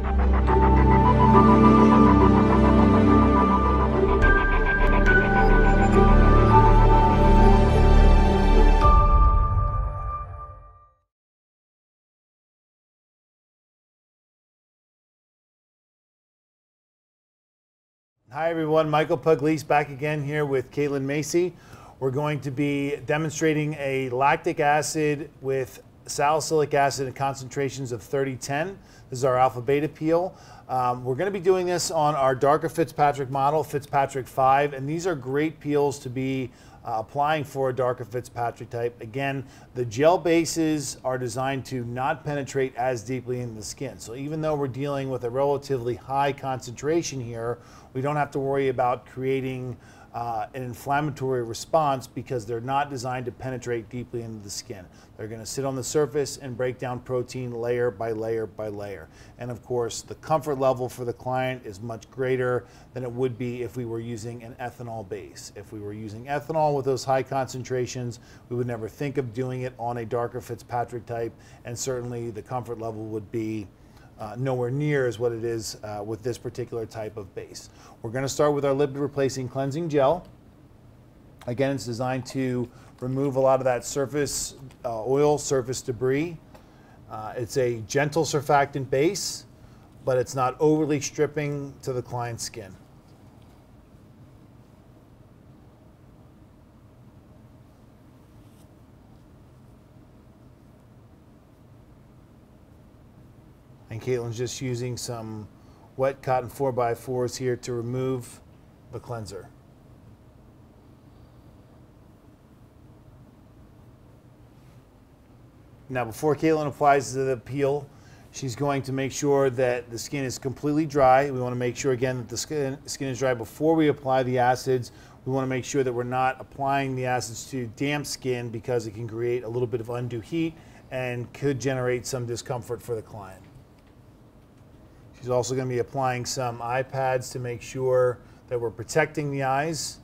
Hi everyone, Michael Pugliese back again here with Caitlin Macy. We're going to be demonstrating a lactic acid with salicylic acid in concentrations of 30-10. This is our alpha beta peel. We're going to be doing this on our darker Fitzpatrick model, Fitzpatrick 5, and these are great peels to be applying for a darker Fitzpatrick type. Again, the gel bases are designed to not penetrate as deeply into the skin. So even though we're dealing with a relatively high concentration here, we don't have to worry about creating an inflammatory response because they're not designed to penetrate deeply into the skin. They're going to sit on the surface and break down protein layer by layer by layer. And of course, the comfort level for the client is much greater than it would be if we were using an ethanol base. If we were using ethanol with those high concentrations, we would never think of doing it on a darker Fitzpatrick type, and certainly the comfort level would be nowhere near as what it is with this particular type of base. We're going to start with our lipid replacing cleansing gel. Again, it's designed to remove a lot of that surface oil, surface debris. It's a gentle surfactant base, but it's not overly stripping to the client's skin. And Caitlin's just using some wet cotton 4x4s here to remove the cleanser. Now before Caitlin applies the peel, she's going to make sure that the skin is completely dry. We want to make sure again that the skin is dry before we apply the acids. We want to make sure that we're not applying the acids to damp skin because it can create a little bit of undue heat and could generate some discomfort for the client. She's also going to be applying some eye pads to make sure that we're protecting the eyes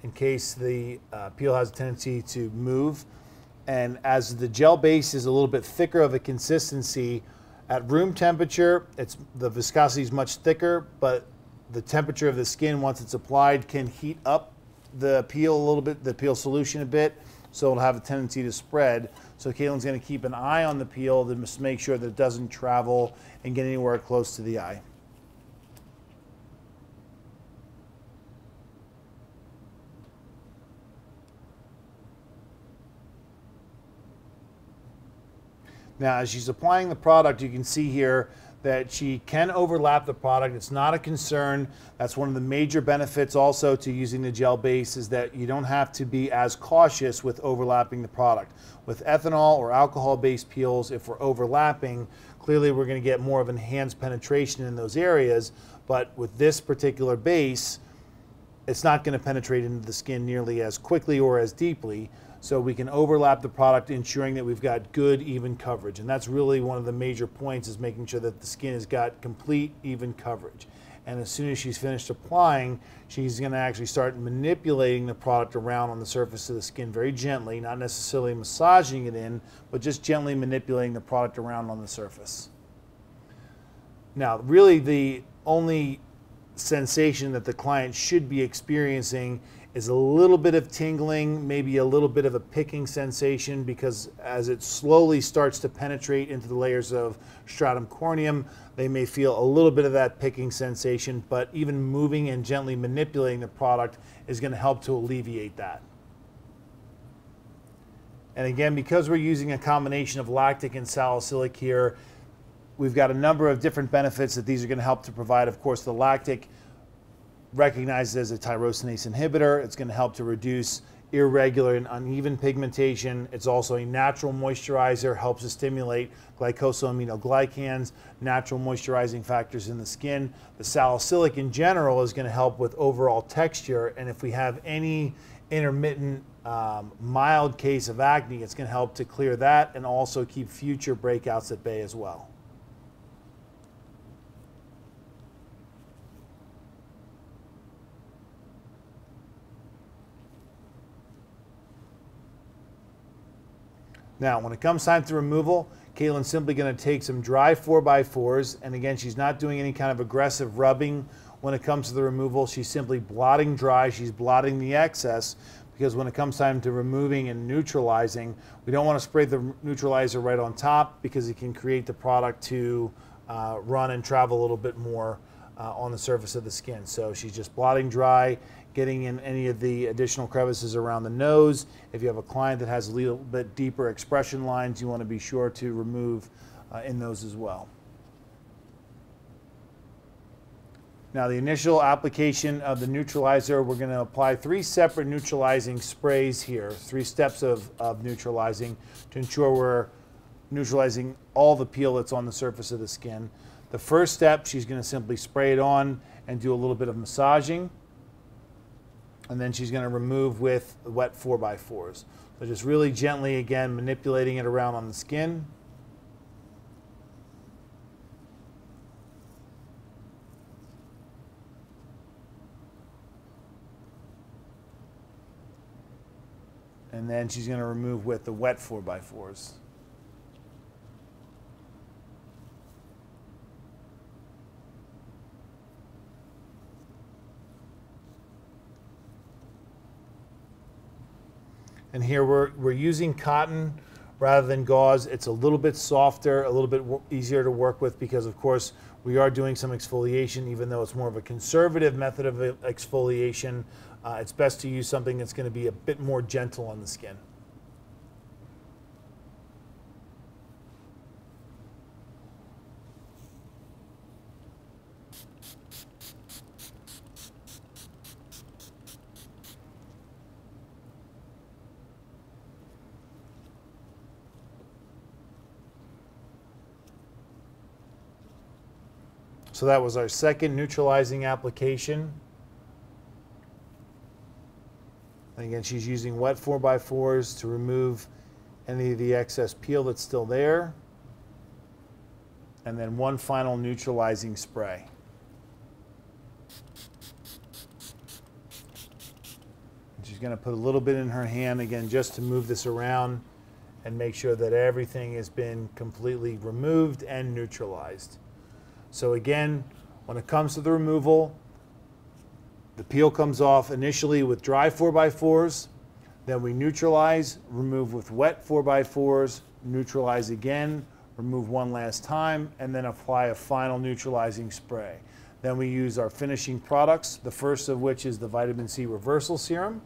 in case the peel has a tendency to move. And as the gel base is a little bit thicker of a consistency, at room temperature, the viscosity is much thicker, but the temperature of the skin once it's applied can heat up the peel a little bit, the peel solution a bit, so it'll have a tendency to spread. So Caitlin's going to keep an eye on the peel to just make sure that it doesn't travel and get anywhere close to the eye. Now, as she's applying the product, you can see here that she can overlap the product. It's not a concern. That's one of the major benefits also to using the gel base, is that you don't have to be as cautious with overlapping the product. With ethanol or alcohol-based peels, if we're overlapping, clearly we're going to get more of enhanced penetration in those areas. But with this particular base, it's not going to penetrate into the skin nearly as quickly or as deeply. So we can overlap the product, ensuring that we've got good, even coverage. And that's really one of the major points, is making sure that the skin has got complete, even coverage. And as soon as she's finished applying, she's going to actually start manipulating the product around on the surface of the skin very gently, not necessarily massaging it in, but just gently manipulating the product around on the surface. Now, really the only sensation that the client should be experiencing is a little bit of tingling, maybe a little bit of a picking sensation, because as it slowly starts to penetrate into the layers of stratum corneum, they may feel a little bit of that picking sensation, but even moving and gently manipulating the product is going to help to alleviate that. And again, because we're using a combination of lactic and salicylic here, we've got a number of different benefits that these are going to help to provide. Of course, the lactic, recognized as a tyrosinase inhibitor, it's going to help to reduce irregular and uneven pigmentation. It's also a natural moisturizer, helps to stimulate glycosaminoglycans, natural moisturizing factors in the skin. The salicylic in general is going to help with overall texture, and if we have any intermittent mild case of acne, it's going to help to clear that and also keep future breakouts at bay as well. Now, when it comes time to removal, Caitlin's simply going to take some dry 4x4s, and again, she's not doing any kind of aggressive rubbing when it comes to the removal. She's simply blotting dry. She's blotting the excess, because when it comes time to removing and neutralizing, we don't want to spray the neutralizer right on top, because it can create the product to run and travel a little bit more on the surface of the skin. So she's just blotting dry, getting in any of the additional crevices around the nose. If you have a client that has a little bit deeper expression lines, you want to be sure to remove in those as well. Now, the initial application of the neutralizer, we're going to apply 3 separate neutralizing sprays here, 3 steps of neutralizing to ensure we're neutralizing all the peel that's on the surface of the skin. The first step, she's going to simply spray it on and do a little bit of massaging. And then she's going to remove with wet 4x4s. So just really gently, again, manipulating it around on the skin. And then she's going to remove with the wet 4x4s. And here we're using cotton rather than gauze. It's a little bit softer, a little bit easier to work with, because of course we are doing some exfoliation. Even though it's more of a conservative method of exfoliation, it's best to use something that's going to be a bit more gentle on the skin. So that was our second neutralizing application. And again, she's using wet 4x4s to remove any of the excess peel that's still there. And then one final neutralizing spray. And she's going to put a little bit in her hand, again, just to move this around and make sure that everything has been completely removed and neutralized. So again, when it comes to the removal, the peel comes off initially with dry 4x4s, then we neutralize, remove with wet 4x4s, neutralize again, remove one last time, and then apply a final neutralizing spray. Then we use our finishing products, the first of which is the vitamin C reversal serum.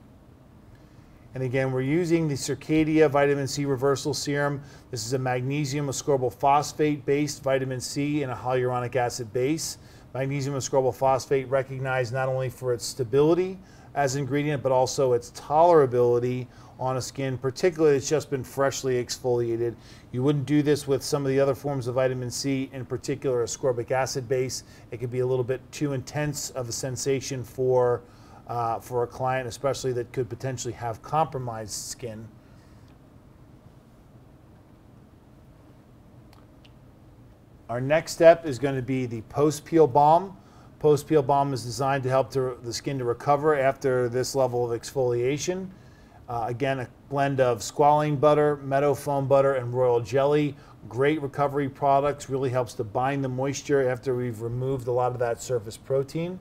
And again, we're using the Circadia vitamin C reversal serum. This is a magnesium ascorbyl phosphate based vitamin C and a hyaluronic acid base. Magnesium ascorbyl phosphate recognized not only for its stability as an ingredient, but also its tolerability on a skin, particularly it's just been freshly exfoliated. You wouldn't do this with some of the other forms of vitamin C, in particular ascorbic acid base. It could be a little bit too intense of a sensation for a client, especially that could potentially have compromised skin. Our next step is going to be the post-peel balm. Post-peel balm is designed to help the skin to recover after this level of exfoliation. Again, a blend of squalane butter, meadow foam butter, and royal jelly. Great recovery products, really helps to bind the moisture after we've removed a lot of that surface protein.